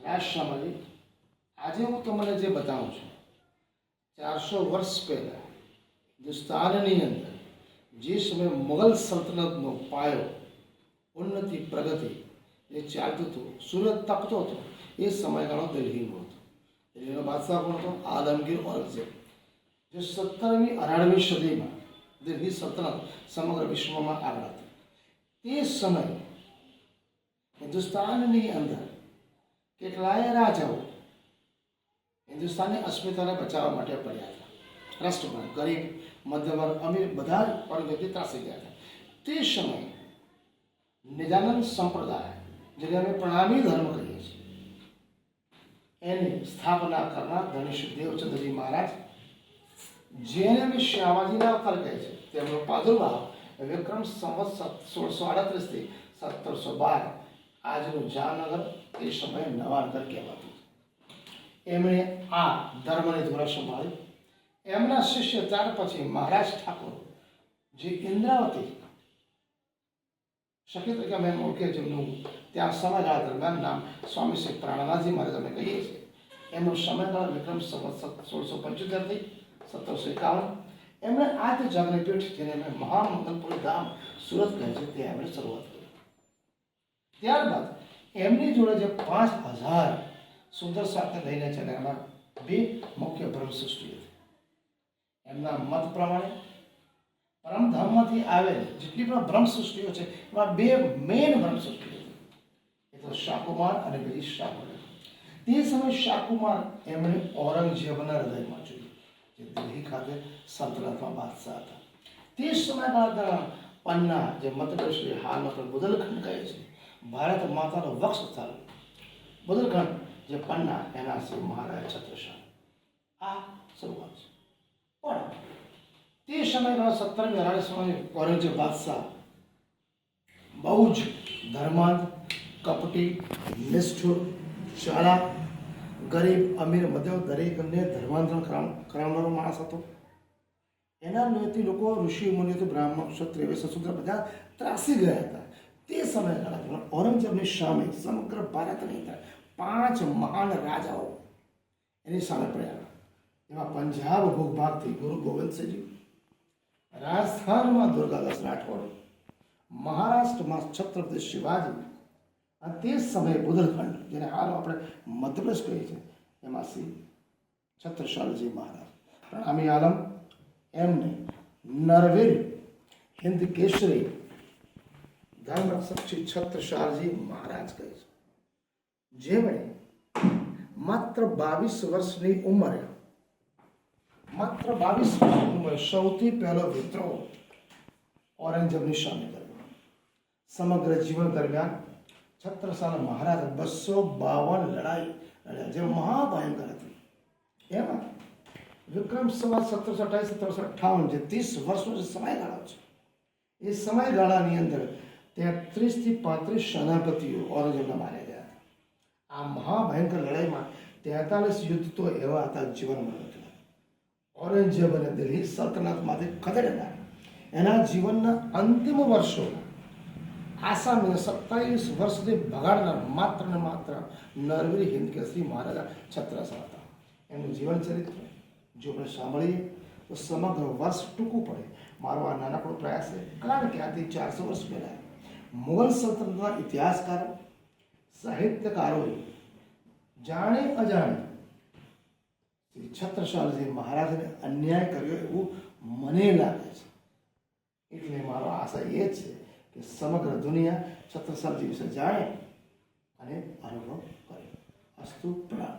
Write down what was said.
રાષ્ટ્રમાલી આજે હું તમને જે બતાવું છું 400 વર્ષ પહેલાં હિન્દુસ્તાનની અંદર જે સમયે મુગલ સલ્તનતનો પાયો ઉન્નતિ પ્રગતિ જે ચાલતું હતું, સૂરજ તપતો હતો, એ સમયગાળો દિલ્હીનો હતો. દિલ્હીનો બાદશાહ કોણ હતો? આલમગીર ઔરંગઝેબ, જે 17મી 18મી સદીમાં દિલ્હી સલ્તનત સમગ્ર વિશ્વમાં આગળ હતી. તે સમયે હિન્દુસ્તાનની અંદર કેટલાય રાજાઓ હિન્દુસ્તાનની અસ્મિતાને બચાવવા માટે પડ્યા હતા. રાષ્ટ્રપતિ, ગરીબ, મધ્યવર્ગ, અમીર બધા પણ વ્યક્તિ ત્રાસી ગયા હતા. તે સમયે નિજાનંદ સંપ્રદાય, જેને અમે પ્રણામી ધર્મ કહીએ છીએ, એની સ્થાપના કરનાર ધણીશ્રી દેવચંદ્રજી મહારાજ, જેને અમે શ્યામાજીના અવતાર કહે છે, તેમનો પ્રાદુર્ભાવ વિક્રમ સંવત 1638 થી 1712 આજનું જામનગર એ સમયે નવાનગર કહેવાતું. એમણે આ ધર્મની ધોરણ સંભાળી. એમના શિષ્ય ત્યાર પછી મહારાજ ઠાકોર, જે ઇન્દ્રાવતી શક્ય તરીકે અમે ઓળખીએ જેમનું ત્યાં સમયગાળા દરમિયાન નામ સ્વામી શ્રી પ્રાણનાથજી મહારાજ અમે કહીએ છીએ. એમનો સમયગાળો વિક્રમ સંવત 1675 થી 1751. એમણે આ તે જગની પીઠ, જેને અમે મહામંગલપુરી ધામ સુરત કહે છે, તે એમણે શરૂઆત કરી. ત્યારબાદ એમની જોડે જે 5000 સુંદર સાથે લઈને ચાલે, એમાં 2 મુખ્ય બ્રહ્મસૃષ્ટિ હતી. એમના મત પ્રમાણે પરમધામમાંથી આવેલ જેટલી પણ બ્રહ્મસૃષ્ટિઓ છે એમાં 2 મેઇન બ્રહ્મસૃષ્ટિ હતી. એ તો શાકુમાર અને બીજી શાકુમાર. તે સમયે શાકુમાર એમણે ઔરંગઝેબના હૃદયમાં જોયું, જે દિલ્હી ખાતે સલ્તનતમાં બાદશાહ હતા. તે સમયગાળા પન્ના, જે મધ્યપ્રદેશ હાલમાં પણ બુદેલખંડ કહે છે, ભારત માતાનો વક્ષ સ્થળ બુદેલખંડ, જે પન્ના, એના શ્રી મહારાજ છત્રસાલ. આ શરૂઆત છે. પણ તે સમયગાળા 17મી 18મી સમયે ઔરંગઝેબ બાદશાહ બહુ જ ધર્માંધ, કપટી, નિષ્ઠુર, ચાલાક, ગરીબ, અમીર, મધ્યમ દરેકને ધર્માંતરણ કરાવનારો માણસ હતો. એના લોહીથી લોકો, ઋષિ મુનિઓ, બ્રાહ્મણ, ક્ષત્રિય, વૈશ્ય, શૂદ્ર બધા ત્રાસી ગયા હતા. તે સમયગાળા ઔરંગઝેબની સામે સમગ્ર ભારતની અંદર 5 મહાન રાજાઓ એની સામે પડ્યા. એમાં પંજાબ ભૂભાગથી ગુરુ ગોવિંદસિંહજી, રાજસ્થાનમાં દુર્ગાદાસ રાઠોડ, મહારાષ્ટ્રમાં છત્રપતિ શિવાજી, અને તે સમયે બુદેલખંડ, જેને હાલ આપણે મધ્યપ્રદેશ કહીએ છીએ, એમાં શ્રી છત્રસાલજી મહારાજ. પ્રણામી આલમ એમને નરવીર હિન્દ કેસરી ધર્મરક્ષક શ્રી છત્રસાલજી મહારાજ કહે છે, જેમણે માત્ર 22 વર્ષની ઉંમરે સૌથી પહેલો વિદ્રોહ ઔરંગઝેબની સામે કર્યો. સમગ્ર જીવન દરમિયાન છત્રસાલ મહારાજ 252 લડાઈ લડ્યા, જે મહાભયંકર હતી. એમાં વિક્રમ સંવત 1728 1758, જે 30 વર્ષનો જે સમયગાળો છે, એ સમયગાળાની અંદર 33 થી 35 સેનાપતિઓ ઔરંગઝેબના માર્યા ગયા હતા. આ મહાભયંકર લડાઈમાં 43 યુદ્ધ તો એવા હતા જીવનમાં હતા. ઔરંગઝેબ અને દિલ્હી સલ્તનતમાંથી ખદેડનાર એના જીવનના અંતિમ વર્ષો આસામને 27 વર્ષ સુધી ભગાડનાર માત્ર ને માત્ર નરવીર હિન્દ કેસરી મહારાજા છત્રસાલ હતા. એમનું જીવન ચરિત્ર જો આપણે સાંભળીએ તો સમગ્ર વર્ષ ટૂંકું પડે. મારો આ નાનકડો પ્રયાસ છે, કારણ કે આથી 400 વર્ષ પહેલાં મુગલ સલ્તનતના ઇતિહાસકારો, સાહિત્યકારોએ જાણે અજાણે શ્રી છત્રસાલજી મહારાજને અન્યાય કર્યો એવું મને લાગે છે. એટલે મારો આશા એ છે કે સમગ્ર દુનિયા છત્રસાલજી વિશે જાણે અને અનુભવ કરે. અસ્તુ પ્રણામ.